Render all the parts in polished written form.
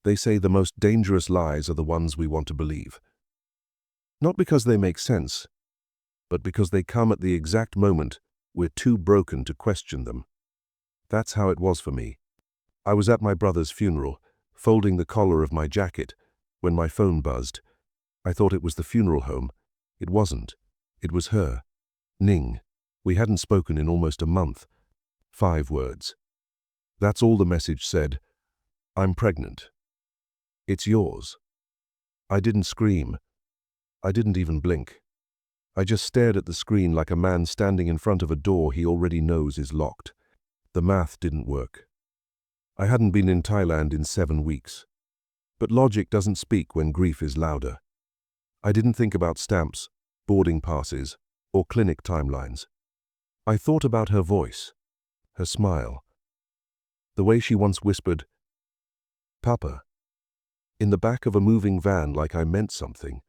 They say the most dangerous lies are the ones we want to believe. Not because they make sense, but because they come at the exact moment we're too broken to question them. That's how it was for me. I was at my brother's funeral, folding the collar of my jacket, when my phone buzzed. I thought it was the funeral home. It wasn't. It was her. Ning. We hadn't spoken in almost a month. 5 words. That's all the message said. I'm pregnant. It's yours. I didn't scream. I didn't even blink. I just stared at the screen like a man standing in front of a door he already knows is locked. The math didn't work. I hadn't been in Thailand in 7 weeks. But logic doesn't speak when grief is louder. I didn't think about stamps, boarding passes, or clinic timelines. I thought about her voice, her smile, the way she once whispered, "Papa," in the back of a moving van like I meant something.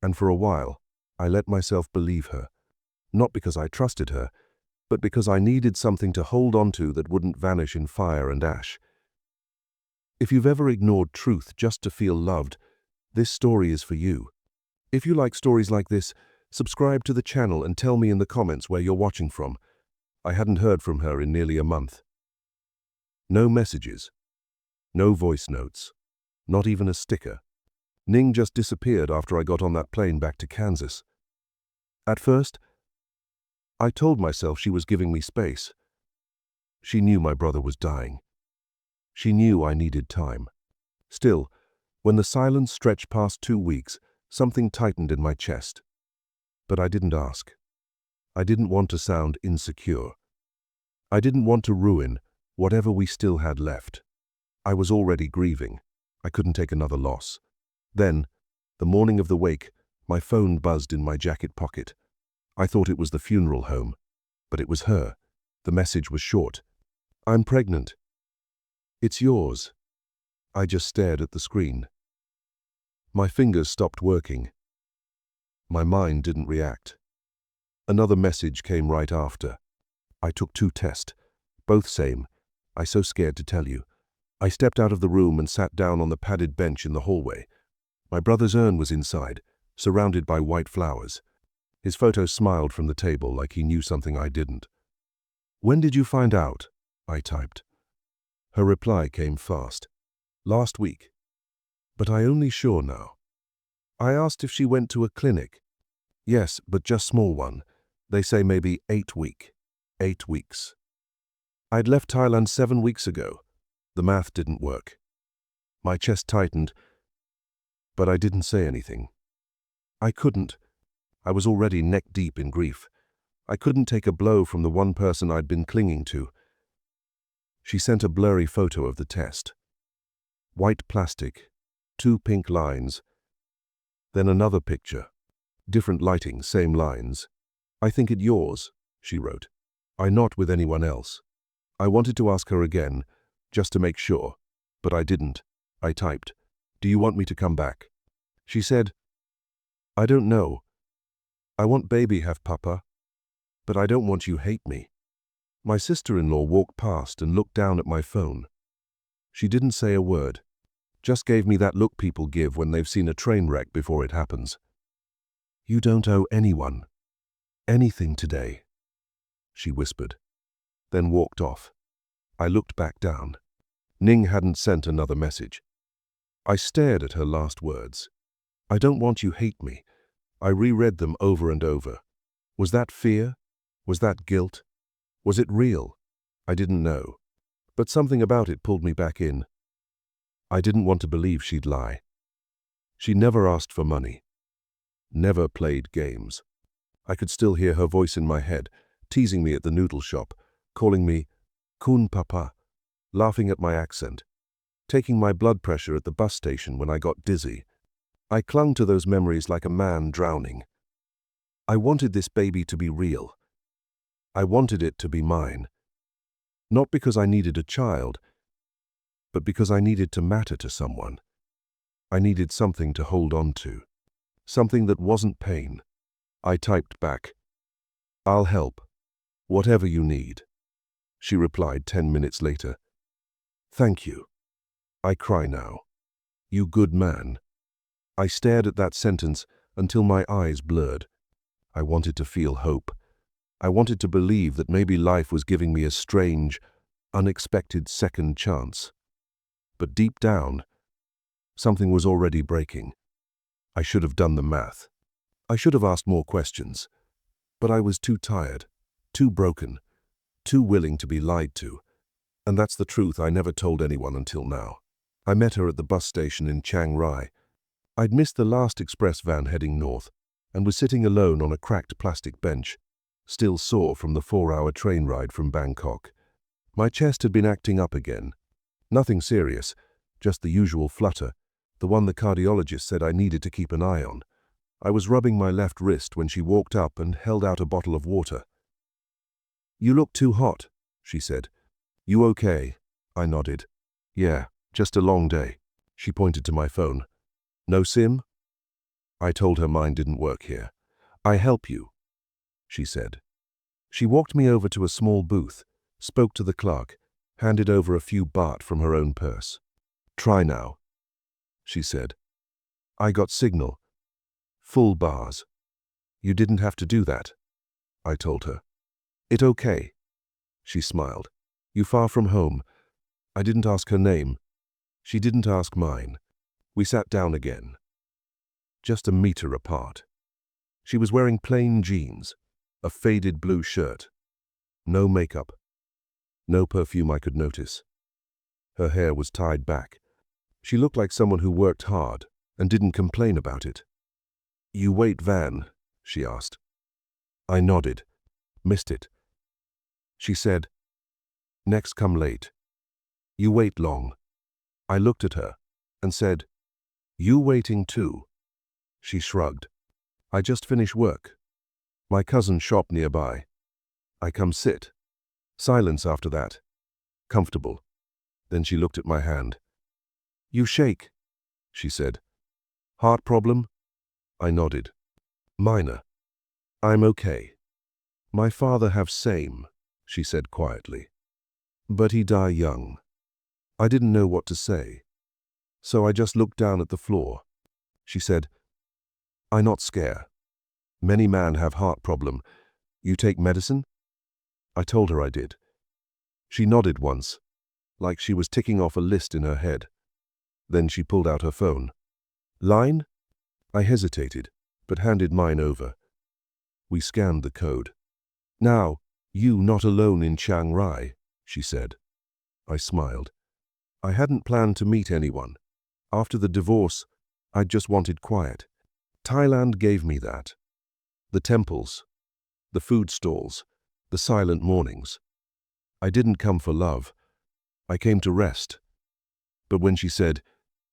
And for a while, I let myself believe her, not because I trusted her, but because I needed something to hold on to that wouldn't vanish in fire and ash. If you've ever ignored truth just to feel loved, this story is for you. If you like stories like this, subscribe to the channel and tell me in the comments where you're watching from. I hadn't heard from her in nearly a month. No messages. No voice notes. Not even a sticker. Ning just disappeared after I got on that plane back to Kansas. At first, I told myself she was giving me space. She knew my brother was dying. She knew I needed time. Still, when the silence stretched past 2 weeks, something tightened in my chest. But I didn't ask. I didn't want to sound insecure. I didn't want to ruin whatever we still had left. I was already grieving. I couldn't take another loss. Then, the morning of the wake, my phone buzzed in my jacket pocket. I thought it was the funeral home, but it was her. The message was short. I'm pregnant. It's yours. I just stared at the screen. My fingers stopped working. My mind didn't react. Another message came right after. I took 2 tests, both same. I so scared to tell you. I stepped out of the room and sat down on the padded bench in the hallway. My brother's urn was inside, surrounded by white flowers. His photo smiled from the table like he knew something I didn't. When did you find out? I typed. Her reply came fast. Last week. But I only sure now. I asked if she went to a clinic. Yes, but just small one. They say maybe 8 week. 8 weeks. I'd left Thailand 7 weeks ago. The math didn't work. My chest tightened, but I didn't say anything. I couldn't. I was already neck deep in grief. I couldn't take a blow from the one person I'd been clinging to. She sent a blurry photo of the test. White plastic, 2 pink lines. Then another picture. Different lighting, same lines. I think it yours, she wrote. I not with anyone else. I wanted to ask her again, just to make sure, but I didn't. I typed, do you want me to come back? She said, I don't know. I want baby have papa, but I don't want you hate me. My sister-in-law walked past and looked down at my phone. She didn't say a word, just gave me that look people give when they've seen a train wreck before it happens. You don't owe anyone anything today, she whispered, then walked off. I looked back down. Ning hadn't sent another message. I stared at her last words. I don't want you hate me. I reread them over and over. Was that fear? Was that guilt? Was it real? I didn't know. But something about it pulled me back in. I didn't want to believe she'd lie. She never asked for money. Never played games. I could still hear her voice in my head, teasing me at the noodle shop, calling me Kun Papa, laughing at my accent, taking my blood pressure at the bus station when I got dizzy. I clung to those memories like a man drowning. I wanted this baby to be real. I wanted it to be mine. Not because I needed a child, but because I needed to matter to someone. I needed something to hold on to. Something that wasn't pain. I typed back, I'll help. Whatever you need. She replied 10 minutes later. Thank you. I cry now. You good man. I stared at that sentence until my eyes blurred. I wanted to feel hope. I wanted to believe that maybe life was giving me a strange, unexpected second chance. But deep down, something was already breaking. I should have done the math. I should have asked more questions. But I was too tired, too broken, too willing to be lied to. And that's the truth I never told anyone until now. I met her at the bus station in Chiang Rai. I'd missed the last express van heading north and was sitting alone on a cracked plastic bench, still sore from the 4-hour train ride from Bangkok. My chest had been acting up again. Nothing serious, just the usual flutter, the one the cardiologist said I needed to keep an eye on. I was rubbing my left wrist when she walked up and held out a bottle of water. "You look too hot," she said. "You okay?" I nodded. "Yeah, just a long day." She pointed to my phone. "No SIM?" I told her mine didn't work here. "I help you," she said. She walked me over to a small booth, spoke to the clerk, handed over a few baht from her own purse. "Try now," she said. I got signal. Full bars. "You didn't have to do that," I told her. "It okay." She smiled. "You far from home?" I didn't ask her name. She didn't ask mine. We sat down again. Just a meter apart. She was wearing plain jeans, a faded blue shirt. No makeup. No perfume I could notice. Her hair was tied back. She looked like someone who worked hard and didn't complain about it. "You wait van?" she asked. I nodded. "Missed it." She said, "Next come late." "You wait long." I looked at her and said, "You waiting too?" She shrugged. "I just finished work. My cousin's shop nearby. I come sit." Silence after that. Comfortable. Then she looked at my hand. "You shake," she said. "Heart problem?" I nodded. "Minor. I'm okay." "My father have same," she said quietly. "But he die young." I didn't know what to say, so I just looked down at the floor. She said, "I not scare. Many man have heart problem. You take medicine?" I told her I did. She nodded once, like she was ticking off a list in her head. Then she pulled out her phone. "Line?" I hesitated, but handed mine over. We scanned the code. "Now, you not alone in Chiang Rai," she said. I smiled. I hadn't planned to meet anyone. After the divorce, I'd just wanted quiet. Thailand gave me that. The temples, the food stalls, the silent mornings. I didn't come for love. I came to rest. But when she said,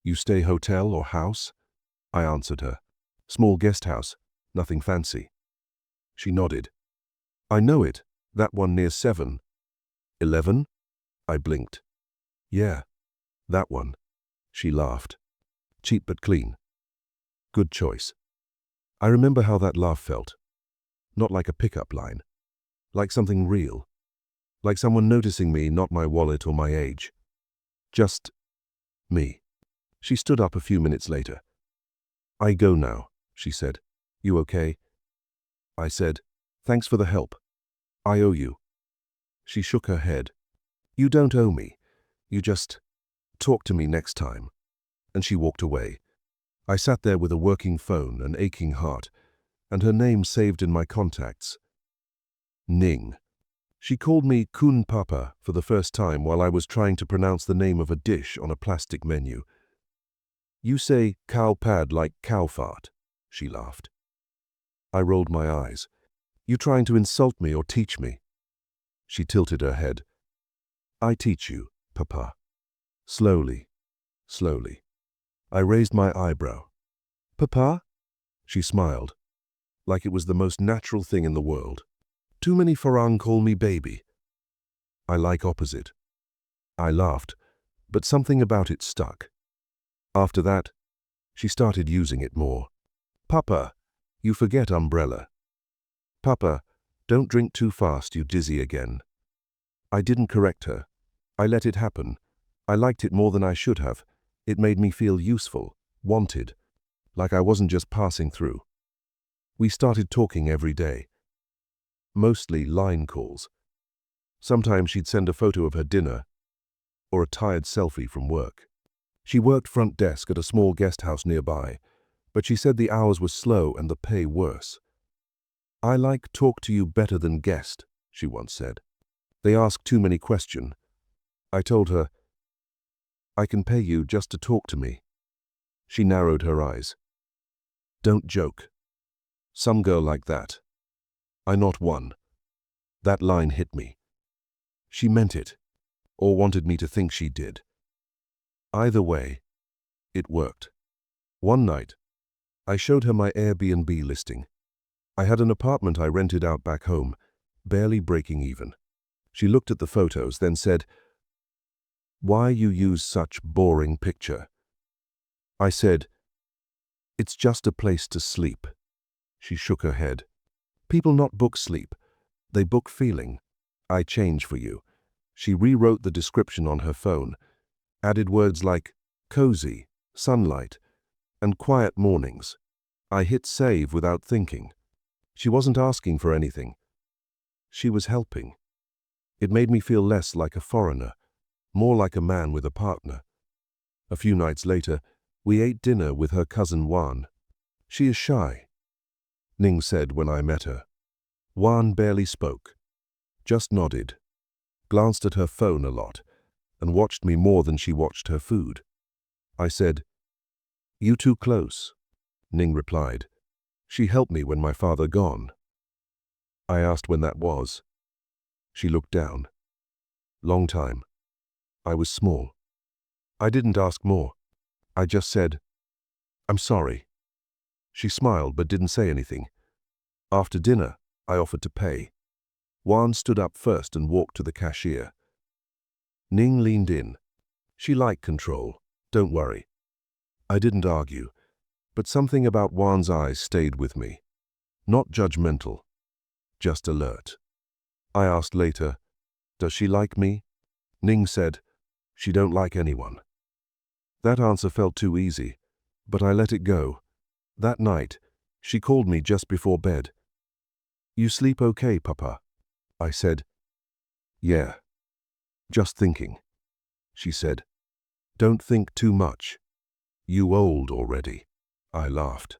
"You stay hotel or house?" I answered her, "Small guest house, nothing fancy." She nodded. "I know it, that one near 7-Eleven?" I blinked. "Yeah, that one." She laughed. "Cheap but clean. Good choice." I remember how that laugh felt. Not like a pickup line. Like something real. Like someone noticing me, not my wallet or my age. Just me. She stood up a few minutes later. "I go now," she said. "You okay?" I said, "Thanks for the help. I owe you." She shook her head. "You don't owe me. You just talk to me next time." And she walked away. I sat there with a working phone, an aching heart, and her name saved in my contacts. Ning. She called me Kun Papa for the first time while I was trying to pronounce the name of a dish on a plastic menu. "You say cow pad like cow fart," she laughed. I rolled my eyes. "You trying to insult me or teach me?" She tilted her head. "I teach you, Papa." Slowly, slowly. I raised my eyebrow. "Papa?" She smiled, like it was the most natural thing in the world. "Too many Farang call me baby." I like opposite. I laughed, but something about it stuck. After that, she started using it more. "Papa, you forget umbrella." "Papa, don't drink too fast, you dizzy again." I didn't correct her. I let it happen. I liked it more than I should have. It made me feel useful, wanted, like I wasn't just passing through. We started talking every day. Mostly line calls. Sometimes she'd send a photo of her dinner or a tired selfie from work. She worked front desk at a small guest house nearby, but she said the hours were slow and the pay worse. "I like talk to you better than guest," she once said. "They ask too many questions." I told her, "I can pay you just to talk to me." She narrowed her eyes. "Don't joke. Some girl like that. I not one." That line hit me. She meant it, or wanted me to think she did. Either way, it worked. One night, I showed her my Airbnb listing. I had an apartment I rented out back home, barely breaking even. She looked at the photos, then said, "Why you use such boring picture?" I said, "It's just a place to sleep." She shook her head. "People not book sleep. They book feeling. I change for you." She rewrote the description on her phone, added words like cozy, sunlight, and quiet mornings. I hit save without thinking. She wasn't asking for anything. She was helping. It made me feel less like a foreigner, more like a man with a partner. A few nights later, we ate dinner with her cousin Juan. She is shy, Ning said when I met her. Juan barely spoke, just nodded, glanced at her phone a lot, and watched me more than she watched her food. I said, "You too close," Ning replied. "She helped me when my father gone." I asked when that was. She looked down. "Long time. I was small." I didn't ask more. I just said, "I'm sorry." She smiled but didn't say anything. After dinner, I offered to pay. Juan stood up first and walked to the cashier. Ning leaned in. She liked control. "Don't worry." I didn't argue, but something about Juan's eyes stayed with me. Not judgmental, just alert. I asked later, "Does she like me?" Ning said, "She don't like anyone." That answer felt too easy, but I let it go. That night, she called me just before bed. "You sleep okay, Papa?" I said, "Yeah. Just thinking." She said, "Don't think too much. You old already." I laughed.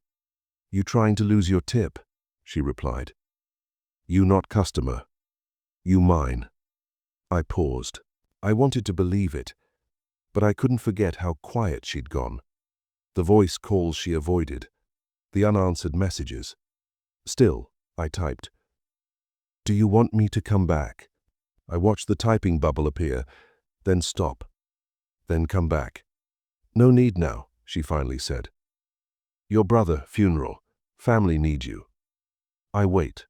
"You trying to lose your tip?" she replied. "You not customer. You mine." I paused. I wanted to believe it, but I couldn't forget how quiet she'd gone. The voice calls she avoided, the unanswered messages. Still, I typed, "Do you want me to come back?" I watched the typing bubble appear, then stop, then come back. "No need now," she finally said. "Your brother, funeral. Family need you." I wait.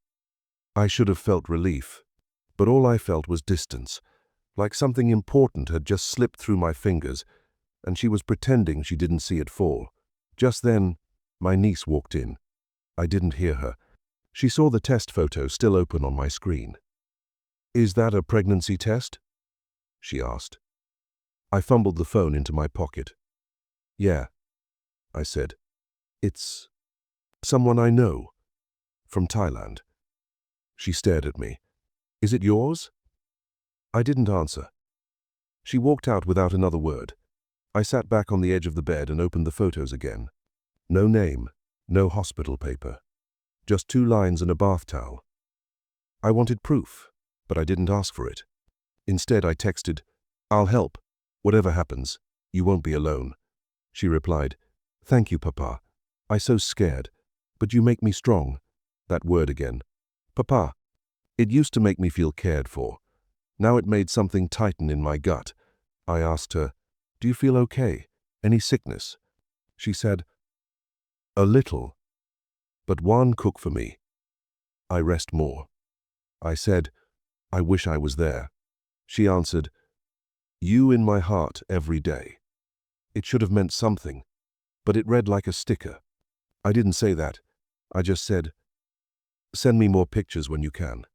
I should have felt relief, but all I felt was distance, like something important had just slipped through my fingers, and she was pretending she didn't see it fall. Just then, my niece walked in. I didn't hear her. She saw the test photo still open on my screen. "Is that a pregnancy test?" she asked. I fumbled the phone into my pocket. "Yeah," I said. "It's someone I know, from Thailand." She stared at me. "Is it yours?" I didn't answer. She walked out without another word. I sat back on the edge of the bed and opened the photos again. No name, no hospital paper. Just 2 lines and a bath towel. I wanted proof, but I didn't ask for it. Instead, I texted, "I'll help. Whatever happens, you won't be alone." She replied, "Thank you, Papa. I so scared, but you make me strong." That word again. Papa. It used to make me feel cared for. Now it made something tighten in my gut. I asked her, "Do you feel okay? Any sickness?" She said, "A little, but one cook for me. I rest more." I said, "I wish I was there." She answered, "You in my heart every day." It should have meant something, but it read like a sticker. I didn't say that. I just said, "Send me more pictures when you can."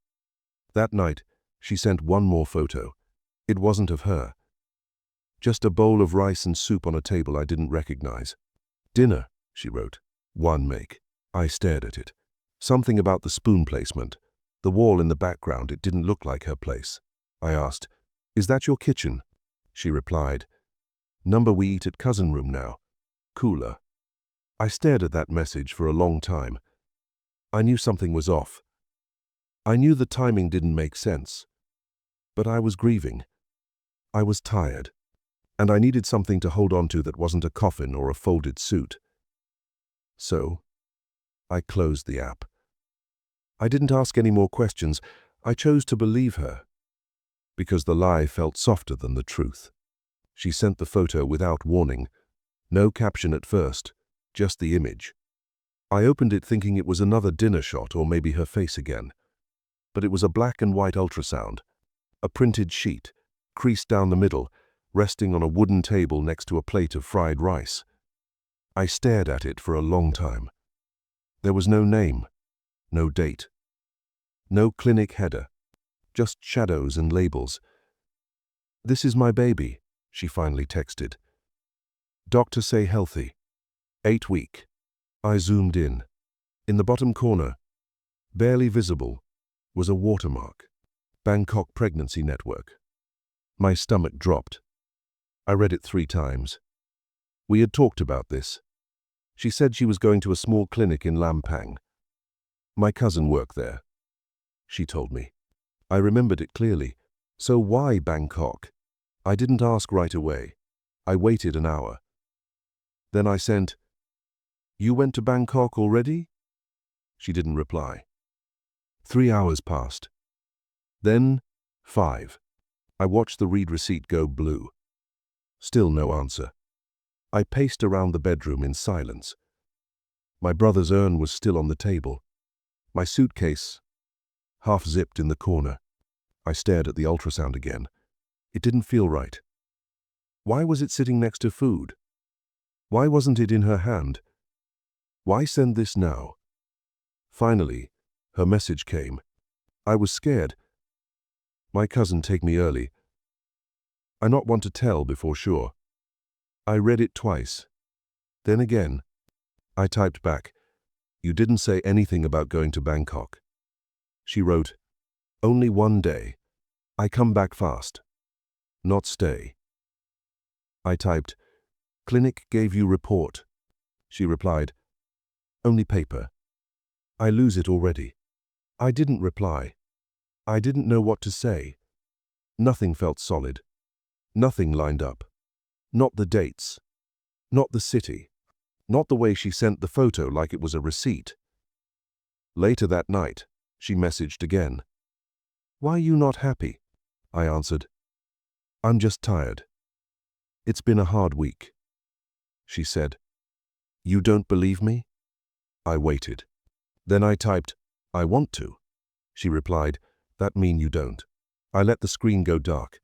That night, she sent one more photo. It wasn't of her, Just a bowl of rice and soup on a table I didn't recognize. Dinner, she wrote. One make. I stared at it. Something about the spoon placement. The wall in the background, it didn't look like her place. I asked, "Is that your kitchen?" She replied, "Number we eat at cousin room now. Cooler." I stared at that message for a long time. I knew something was off. I knew the timing didn't make sense. But I was grieving. I was tired. And I needed something to hold on to that wasn't a coffin or a folded suit. So, I closed the app. I didn't ask any more questions. I chose to believe her. Because the lie felt softer than the truth. She sent the photo without warning. No caption at first, just the image. I opened it thinking it was another dinner shot or maybe her face again. But it was a black and white ultrasound. A printed sheet, creased down the middle, resting on a wooden table next to a plate of fried rice. I stared at it for a long time. There was no name, no date, no clinic header, just shadows and labels. "This is my baby," she finally texted. "Doctor say healthy. 8 week." I zoomed in. In the bottom corner, barely visible, was a watermark. Bangkok Pregnancy Network. My stomach dropped. I read it 3 times. We had talked about this. She said she was going to a small clinic in Lampang. My cousin worked there. She told me. I remembered it clearly. So why Bangkok? I didn't ask right away. I waited an hour. Then I sent, "You went to Bangkok already?" She didn't reply. 3 hours passed. Then 5. I watched the read receipt go blue. Still no answer. I paced around the bedroom in silence. My brother's urn was still on the table. My suitcase, half zipped in the corner. I stared at the ultrasound again. It didn't feel right. Why was it sitting next to food? Why wasn't it in her hand? Why send this now? Finally, her message came. I was scared. "My cousin take me early. I not want to tell before sure." I read it twice. Then again. I typed back, "You didn't say anything about going to Bangkok." She wrote, "Only 1 day. I come back fast. Not stay." I typed, "Clinic gave you report." She replied, "Only paper." I lose it already. I didn't reply. I didn't know what to say. Nothing felt solid. Nothing lined up. Not the dates. Not the city. Not the way she sent the photo like it was a receipt. Later that night, she messaged again. "Why you not happy?" I answered, "I'm just tired. It's been a hard week." She said, "You don't believe me?" I waited. Then I typed, "I want to." She replied, "That mean you don't." I let the screen go dark.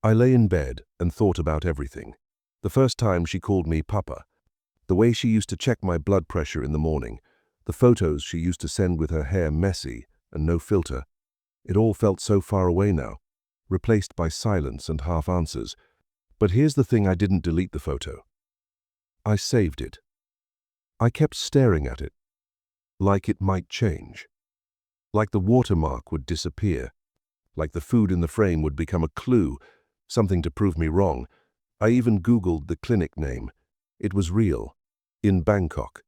I lay in bed and thought about everything. The first time she called me Papa. The way she used to check my blood pressure in the morning. The photos she used to send with her hair messy and no filter. It all felt so far away now, replaced by silence and half answers. But here's the thing, I didn't delete the photo. I saved it. I kept staring at it, like it might change. Like the watermark would disappear. Like the food in the frame would become a clue, something to prove me wrong. I even Googled the clinic name. It was real. In Bangkok.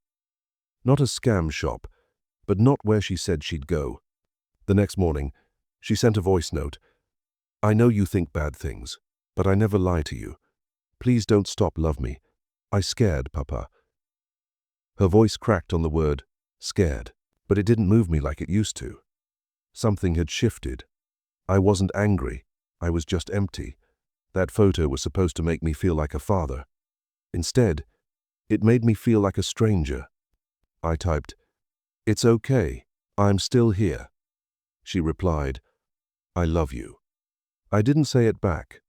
Not a scam shop, but not where she said she'd go. The next morning, she sent a voice note. "I know you think bad things, but I never lie to you. Please don't stop love me. I scared, Papa." Her voice cracked on the word, scared, but it didn't move me like it used to. Something had shifted. I wasn't angry. I was just empty. That photo was supposed to make me feel like a father. Instead, it made me feel like a stranger. I typed, "It's okay. I'm still here." She replied, "I love you." I didn't say it back.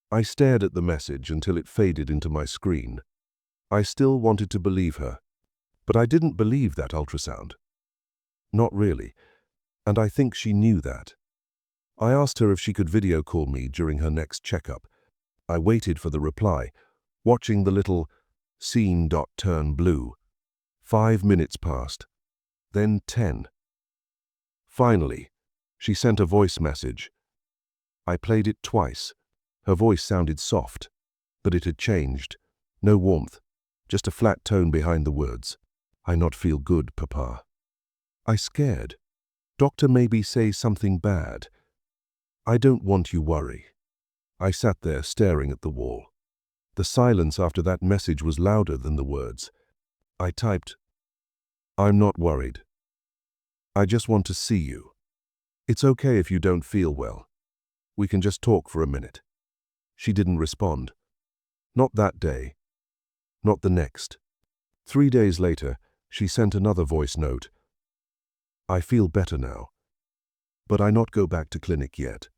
I stared at the message until it faded into my screen. I still wanted to believe her, but I didn't believe that ultrasound. Not really, and I think she knew that. I asked her if she could video call me during her next checkup. I waited for the reply, watching the little scene dot turn blue. 5 minutes passed, then 10. Finally, she sent a voice message. I played it twice. Her voice sounded soft, but it had changed. No warmth, just a flat tone behind the words. I not feel good, Papa. I scared. Doctor maybe say something bad. I don't want you worry. I sat there staring at the wall. The silence after that message was louder than the words. I typed, I'm not worried. I just want to see you. It's okay if you don't feel well. We can just talk for a minute. She didn't respond. Not that day. Not the next. 3 days later, she sent another voice note. I feel better now, but I not go back to clinic yet.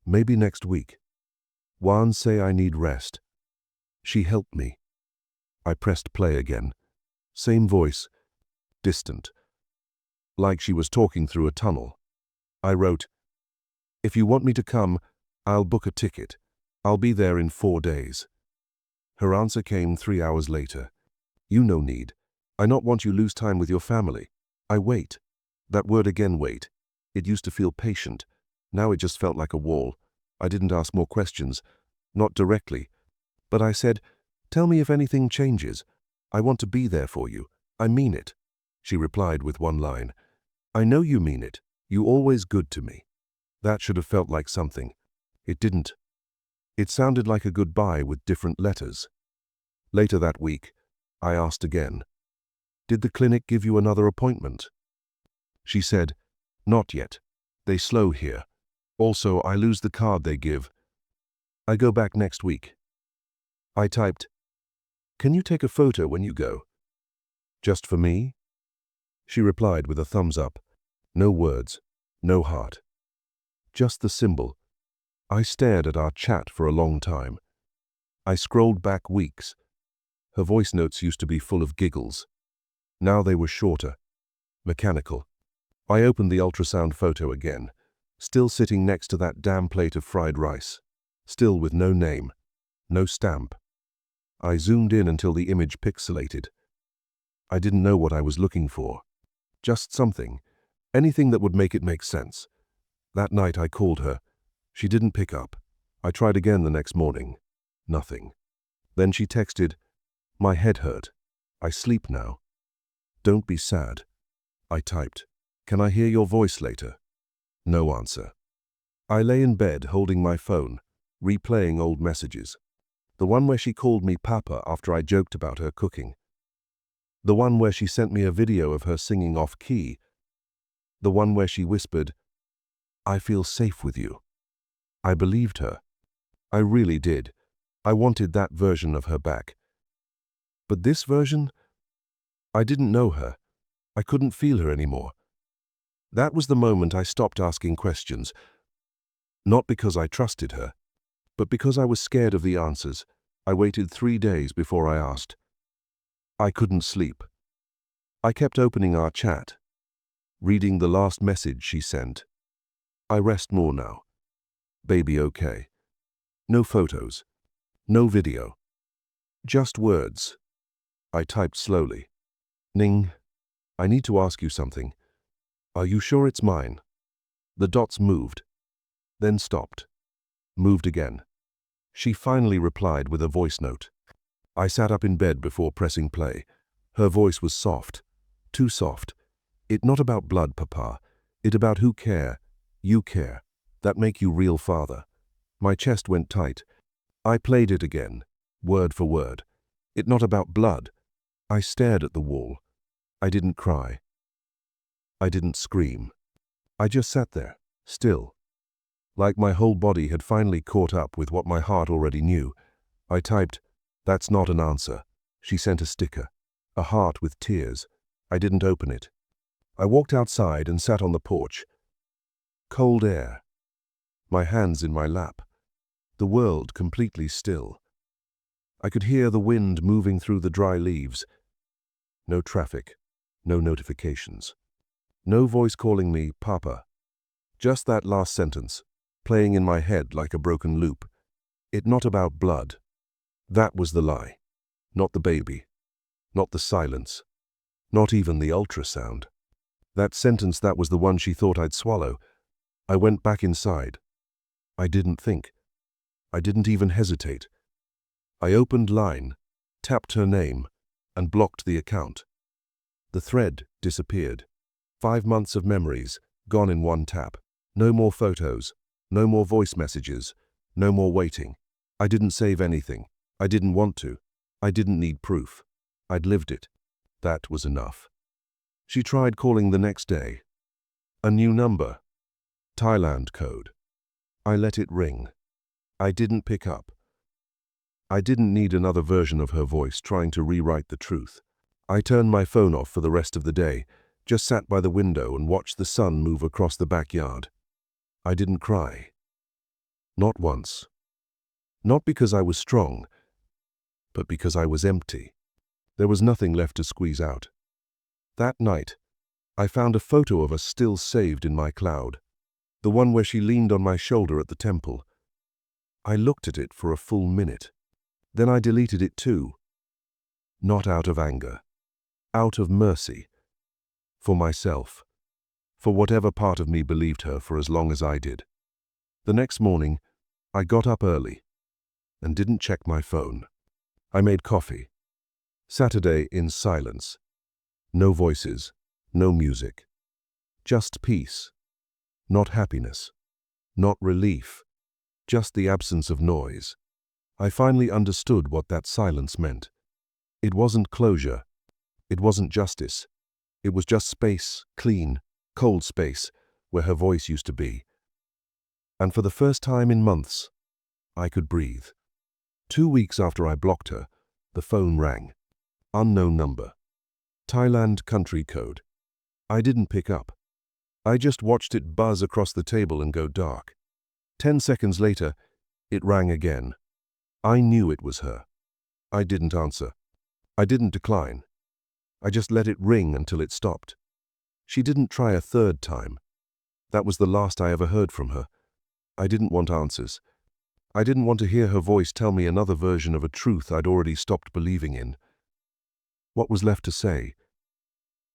Maybe next week. Juan say I need rest. She helped me. I pressed play again. Same voice, distant, like she was talking through a tunnel. I wrote, if you want me to come, I'll book a ticket. I'll be there in 4 days. Her answer came 3 hours later. You no need. I not want you lose time with your family. I wait. That word again, wait. It used to feel patient. Now it just felt like a wall. I didn't ask more questions. Not directly. But I said, tell me if anything changes. I want to be there for you. I mean it. She replied with one line. I know you mean it. You always good to me. That should have felt like something. It didn't. It sounded like a goodbye with different letters. Later that week, I asked again, did the clinic give you another appointment? She said, not yet. They slow here. Also, I lose the card they give. I go back next week. I typed, can you take a photo when you go? Just for me? She replied with a thumbs up. No words, no heart. Just the symbol. I stared at our chat for a long time. I scrolled back weeks. Her voice notes used to be full of giggles. Now they were shorter, mechanical. I opened the ultrasound photo again, still sitting next to that damn plate of fried rice, still with no name, no stamp. I zoomed in until the image pixelated. I didn't know what I was looking for. Just something, anything that would make it make sense. That night I called her. She didn't pick up. I tried again the next morning. Nothing. Then she texted, my head hurt. I sleep now. Don't be sad. I typed, can I hear your voice later? No answer. I lay in bed holding my phone, replaying old messages. The one where she called me Papa after I joked about her cooking. The one where she sent me a video of her singing off key. The one where she whispered, I feel safe with you. I believed her. I really did. I wanted that version of her back. But this version? I didn't know her. I couldn't feel her anymore. That was the moment I stopped asking questions. Not because I trusted her, but because I was scared of the answers. I waited 3 days before I asked. I couldn't sleep. I kept opening our chat, reading the last message she sent. I rest more now. Baby okay. No photos. No video. Just words. I typed slowly. Ning, I need to ask you something. Are you sure it's mine? The dots moved, then stopped. Moved again. She finally replied with a voice note. I sat up in bed before pressing play. Her voice was soft. Too soft. It not about blood, Papa. It about who care. You care. That make you real father. My chest went tight. I played it again, word for word. It not about blood. I stared at the wall. I didn't cry. I didn't scream. I just sat there, still. Like my whole body had finally caught up with what my heart already knew. I typed, that's not an answer. She sent a sticker, a heart with tears. I didn't open it. I walked outside and sat on the porch. Cold air. My hands in my lap. The world completely still. I could hear the wind moving through the dry leaves. No traffic, no notifications. No voice calling me Papa. Just that last sentence, playing in my head like a broken loop. It not about blood. That was the lie. Not the baby. Not the silence. Not even the ultrasound. That sentence, that was the one she thought I'd swallow. I went back inside. I didn't think. I didn't even hesitate. I opened Line, tapped her name, and blocked the account. The thread disappeared. 5 months of memories, gone in one tap. No more photos, no more voice messages, no more waiting. I didn't save anything. I didn't want to. I didn't need proof. I'd lived it. That was enough. She tried calling the next day. A new number. Thailand code. I let it ring. I didn't pick up. I didn't need another version of her voice trying to rewrite the truth. I turned my phone off for the rest of the day, just sat by the window and watched the sun move across the backyard. I didn't cry. Not once. Not because I was strong, but because I was empty. There was nothing left to squeeze out. That night, I found a photo of us still saved in my cloud, the one where she leaned on my shoulder at the temple. I looked at it for a full minute. Then I deleted it too. Not out of anger. Out of mercy. For myself. For whatever part of me believed her for as long as I did. The next morning, I got up early and didn't check my phone. I made coffee. Saturday in silence. No voices, no music. Just peace. Not happiness. Not relief. Just the absence of noise. I finally understood what that silence meant. It wasn't closure. It wasn't justice. It was just space, clean, cold space, where her voice used to be. And for the first time in months, I could breathe. 2 weeks after I blocked her, the phone rang. Unknown number. Thailand country code. I didn't pick up. I just watched it buzz across the table and go dark. 10 seconds later, it rang again. I knew it was her. I didn't answer. I didn't decline. I just let it ring until it stopped. She didn't try a third time. That was the last I ever heard from her. I didn't want answers. I didn't want to hear her voice tell me another version of a truth I'd already stopped believing in. What was left to say?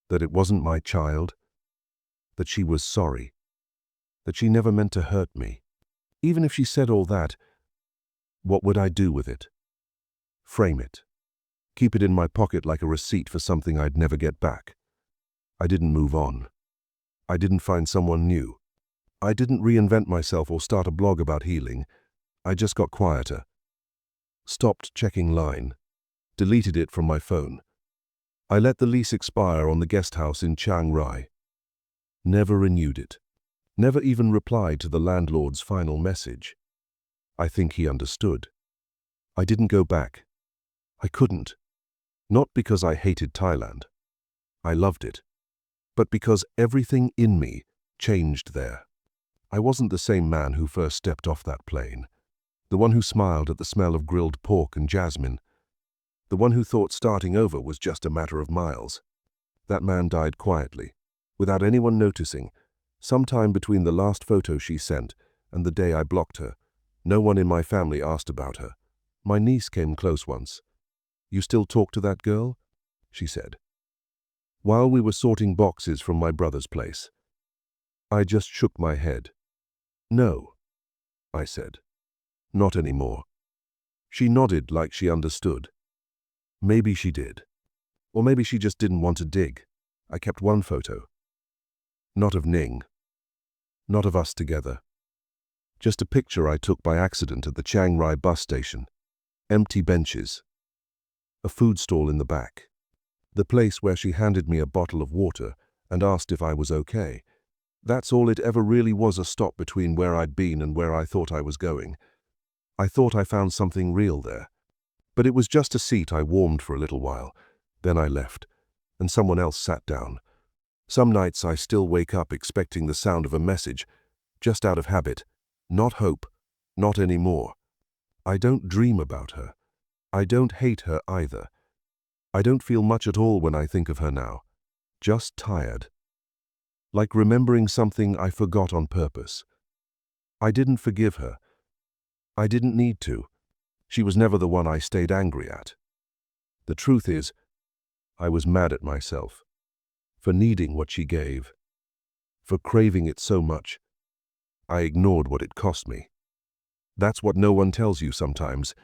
That it wasn't my child? That she was sorry? That she never meant to hurt me? Even if she said all that, what would I do with it? Frame it. Keep it in my pocket like a receipt for something I'd never get back. I didn't move on. I didn't find someone new. I didn't reinvent myself or start a blog about healing. I just got quieter. Stopped checking Line. Deleted it from my phone. I let the lease expire on the guest house in Chiang Rai. Never renewed it. Never even replied to the landlord's final message. I think he understood. I didn't go back. I couldn't. Not because I hated Thailand. I loved it. But because everything in me changed there. I wasn't the same man who first stepped off that plane. The one who smiled at the smell of grilled pork and jasmine. The one who thought starting over was just a matter of miles. That man died quietly, without anyone noticing, sometime between the last photo she sent and the day I blocked her. No one in my family asked about her. My niece came close once. "You still talk to that girl?" she said. While we were sorting boxes from my brother's place. I just shook my head. "No," I said. "Not anymore." She nodded like she understood. Maybe she did. Or maybe she just didn't want to dig. I kept one photo. Not of Ning. Not of us together. Just a picture I took by accident at the Chiang Rai bus station. Empty benches. A food stall in the back. The place where she handed me a bottle of water and asked if I was okay. That's all it ever really was, a stop between where I'd been and where I thought I was going. I thought I found something real there. But it was just a seat I warmed for a little while. Then I left, and someone else sat down. Some nights I still wake up expecting the sound of a message, just out of habit. Not hope, not anymore. I don't dream about her. I don't hate her either. I don't feel much at all when I think of her now. Just tired. Like remembering something I forgot on purpose. I didn't forgive her. I didn't need to. She was never the one I stayed angry at. The truth is, I was mad at myself for needing what she gave, for craving it so much. I ignored what it cost me. That's what no one tells you sometimes.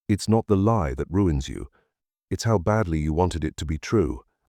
It's not the lie that ruins you. It's how badly you wanted it to be true.